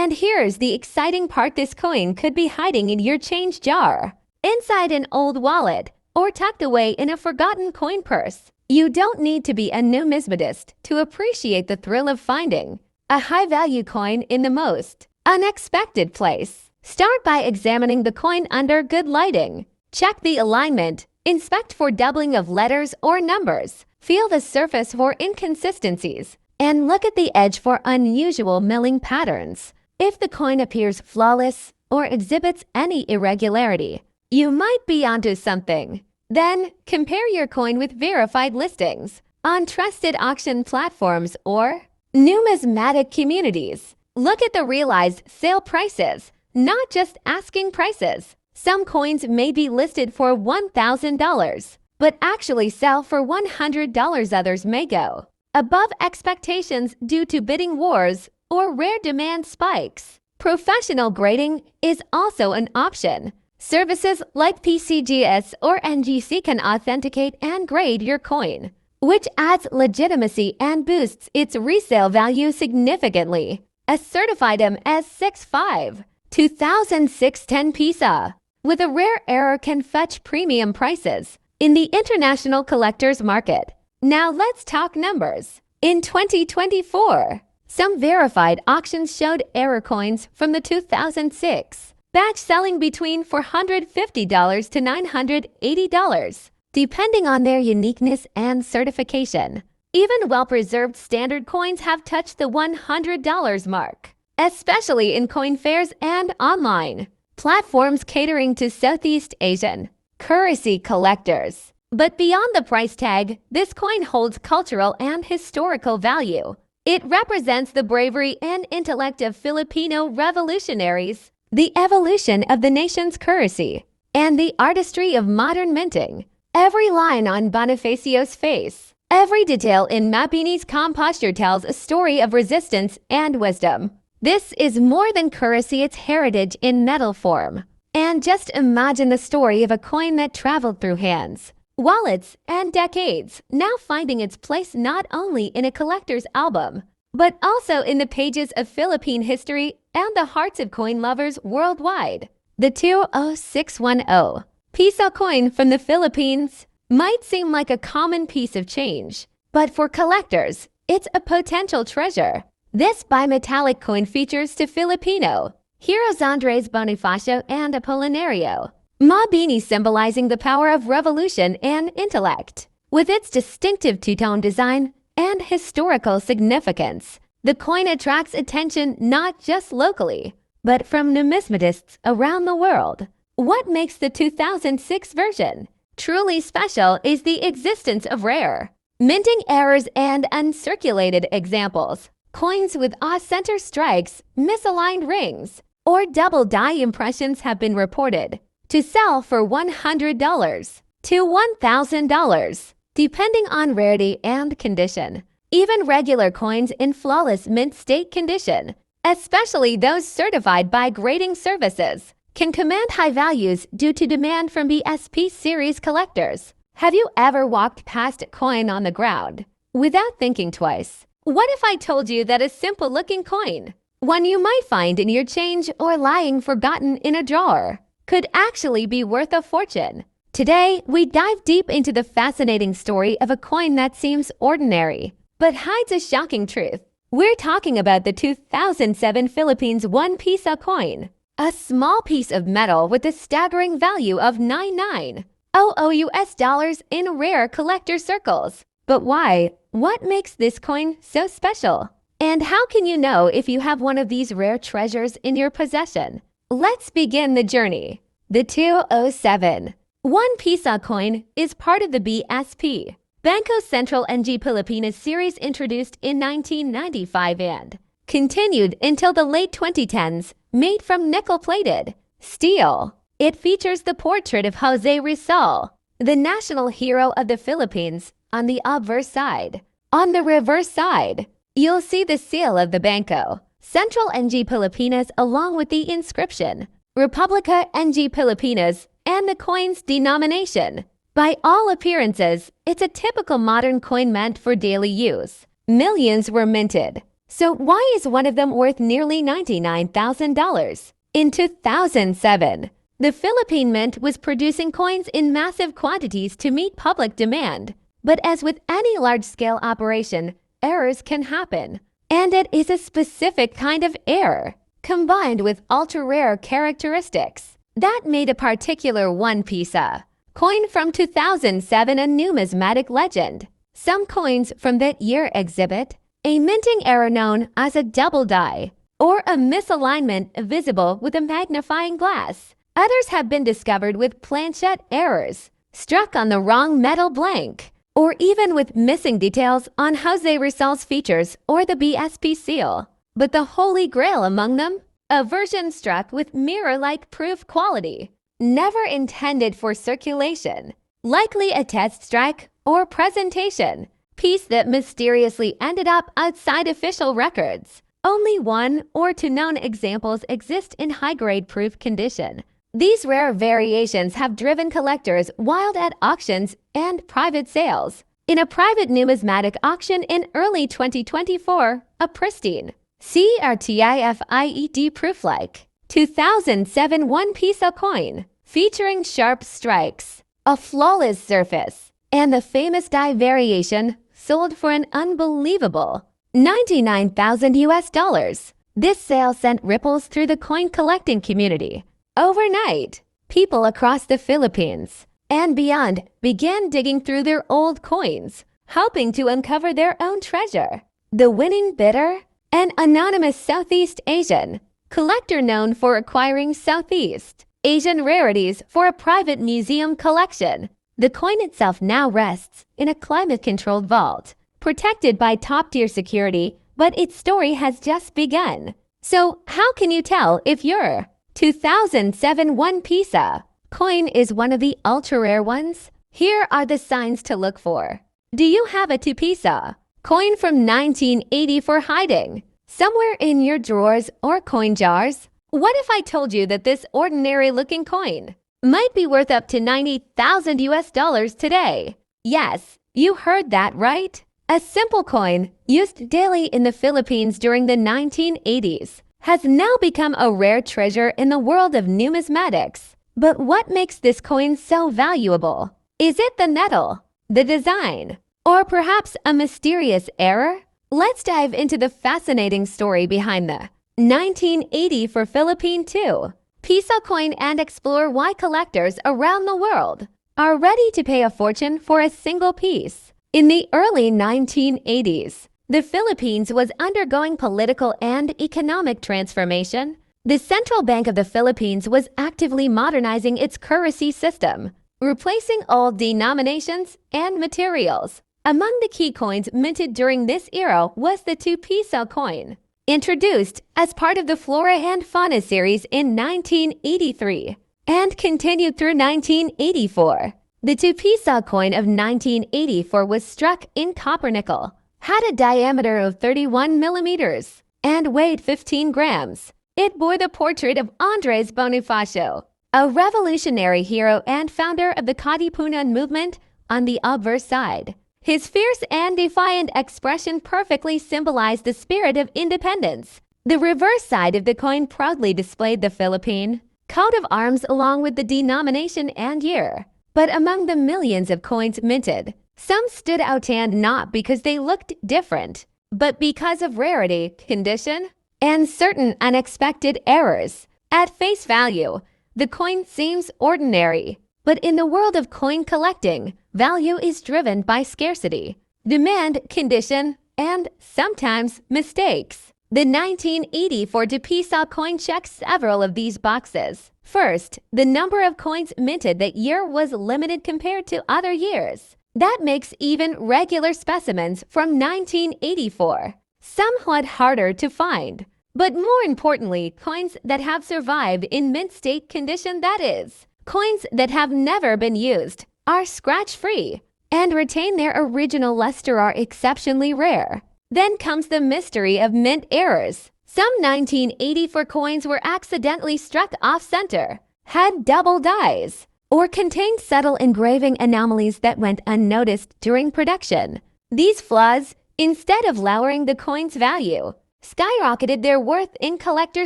And here's the exciting part: this coin could be hiding in your change jar, inside an old wallet, or tucked away in a forgotten coin purse. You don't need to be a numismatist to appreciate the thrill of finding a high-value coin in the most unexpected place. Start by examining the coin under good lighting. Check the alignment, inspect for doubling of letters or numbers, feel the surface for inconsistencies, and look at the edge for unusual milling patterns. If the coin appears flawless or exhibits any irregularity, you might be onto something. Then, compare your coin with verified listings on trusted auction platforms or numismatic communities. Look at the realized sale prices, not just asking prices. Some coins may be listed for $1,000, but actually sell for $100. Others may go above expectations due to bidding wars or rare demand spikes. Professional grading is also an option. Services like PCGS or NGC can authenticate and grade your coin, which adds legitimacy and boosts its resale value significantly. A certified MS65 2006-10 piso with a rare error can fetch premium prices in the international collector's market. Now let's talk numbers. In 2024, some verified auctions showed error coins from the 2006 batch selling between $450 to $980, depending on their uniqueness and certification. Even well-preserved standard coins have touched the $100 mark, especially in coin fairs and online platforms catering to Southeast Asian currency collectors. But beyond the price tag, this coin holds cultural and historical value. It represents the bravery and intellect of Filipino revolutionaries, the evolution of the nation's currency, and the artistry of modern minting. Every line on Bonifacio's face, every detail in Mabini's calm posture tells a story of resistance and wisdom. This is more than currency, it's heritage in metal form. And just imagine the story of a coin that traveled through hands, wallets, and decades, now finding its place not only in a collector's album, but also in the pages of Philippine history and the hearts of coin lovers worldwide. The 20610 piso coin from the Philippines might seem like a common piece of change, but for collectors, it's a potential treasure. This bimetallic coin features two Filipino heroes, Andres Bonifacio and Apolinario Mabini, symbolizing the power of revolution and intellect. With its distinctive two-tone design and historical significance, the coin attracts attention not just locally, but from numismatists around the world. What makes the 2006 version truly special is the existence of rare minting errors and uncirculated examples. Coins with off-center strikes, misaligned rings, or double die impressions have been reported to sell for $100 to $1,000, depending on rarity and condition. Even regular coins in flawless mint state condition, especially those certified by grading services, can command high values due to demand from BSP series collectors. Have you ever walked past a coin on the ground without thinking twice? What if I told you that a simple-looking coin, one you might find in your change or lying forgotten in a drawer, could actually be worth a fortune? Today, we dive deep into the fascinating story of a coin that seems ordinary, but hides a shocking truth. We're talking about the 2007 Philippines 1 piso coin, a small piece of metal with a staggering value of $99,000 US in rare collector circles. But why? What makes this coin so special? And how can you know if you have one of these rare treasures in your possession? Let's begin the journey. The 207 1 piso coin is part of the BSP Bangko Sentral NG Pilipinas series, introduced in 1995 and continued until the late 2010s, made from nickel-plated steel. It features the portrait of Jose Rizal, the national hero of the Philippines, on the obverse side. On the reverse side, you'll see the seal of the Bangko Sentral NG Pilipinas along with the inscription Republica NG Pilipinas and the coin's denomination. By all appearances, it's a typical modern coin meant for daily use. Millions were minted, So why is one of them worth nearly $99,000? In 2007, the Philippine Mint was producing coins in massive quantities to meet public demand. But as with any large-scale operation, errors can happen. And it is a specific kind of error, combined with ultra-rare characteristics, that made a particular one piso coin from 2007 a numismatic legend. Some coins from that year exhibit a minting error known as a double die, or a misalignment visible with a magnifying glass. Others have been discovered with planchette errors, struck on the wrong metal blank, or even with missing details on Jose Rizal's features or the BSP seal. But the holy grail among them? A version struck with mirror-like proof quality, never intended for circulation, likely a test strike or presentation piece that mysteriously ended up outside official records. Only one or two known examples exist in high-grade proof condition. These rare variations have driven collectors wild at auctions and private sales. In a private numismatic auction in early 2024, a pristine CRTIFIED proof-like 2007 one piso coin featuring sharp strikes, a flawless surface, and the famous die variation sold for an unbelievable $99,000. This sale sent ripples through the coin collecting community. Overnight, people across the Philippines and beyond began digging through their old coins, hoping to uncover their own treasure. The winning bidder? An anonymous Southeast Asian collector known for acquiring Southeast Asian rarities for a private museum collection. The coin itself now rests in a climate-controlled vault, protected by top-tier security, but its story has just begun. So how can you tell if your 2007 one piso coin is one of the ultra-rare ones? Here are the signs to look for. Do you have a 2 piso coin from 1980 for hiding somewhere in your drawers or coin jars? What if I told you that this ordinary-looking coin might be worth up to $90,000 today? Yes, you heard that right. A simple coin used daily in the Philippines during the 1980s has now become a rare treasure in the world of numismatics. But what makes this coin so valuable? Is it the metal, the design, or perhaps a mysterious error? Let's dive into the fascinating story behind the 1980 for Philippine 2 piso coin and explore why collectors around the world are ready to pay a fortune for a single piece. In the early 1980s, the Philippines was undergoing political and economic transformation. The Central Bank of the Philippines was actively modernizing its currency system, replacing old denominations and materials. Among the key coins minted during this era was the 2 piso coin, introduced as part of the Flora and Fauna series in 1983 and continued through 1984. The 2 piso coin of 1984 was struck in copper nickel, had a diameter of 31 millimeters, and weighed 15 grams. It bore the portrait of Andres Bonifacio, a revolutionary hero and founder of the Katipunan movement, on the obverse side. His fierce and defiant expression perfectly symbolized the spirit of independence. The reverse side of the coin proudly displayed the Philippine coat of arms along with the denomination and year. But among the millions of coins minted, some stood out, and not because they looked different, but because of rarity, condition, and certain unexpected errors. At face value, the coin seems ordinary, but in the world of coin collecting, value is driven by scarcity, demand, condition, and sometimes mistakes. The 1984 2 piso coin checks several of these boxes. First, the number of coins minted that year was limited compared to other years. That makes even regular specimens from 1984 somewhat harder to find. But more importantly, coins that have survived in mint state condition, that is, coins that have never been used, are scratch-free and retain their original luster, are exceptionally rare. Then comes the mystery of mint errors. Some 1984 coins were accidentally struck off-center, had double dies, or contained subtle engraving anomalies that went unnoticed during production. These flaws instead of lowering the coin's value, skyrocketed their worth in collector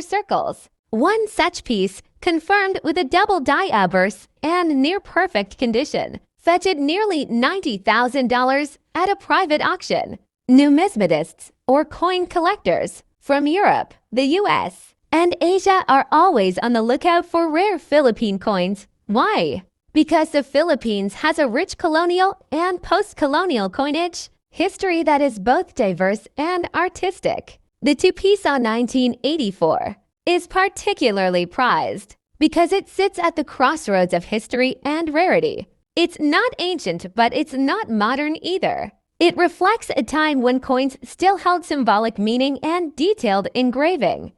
circles. One such piece, confirmed with a double die obverse and near-perfect condition, fetched nearly $90,000 at a private auction. Numismatists, or coin collectors, from Europe, the US, and Asia are always on the lookout for rare Philippine coins. Why? Because the Philippines has a rich colonial and post-colonial coinage history that is both diverse and artistic. The 2 piso 1984 is particularly prized because it sits at the crossroads of history and rarity. It's not ancient, but it's not modern either. It reflects a time when coins still held symbolic meaning and detailed engraving.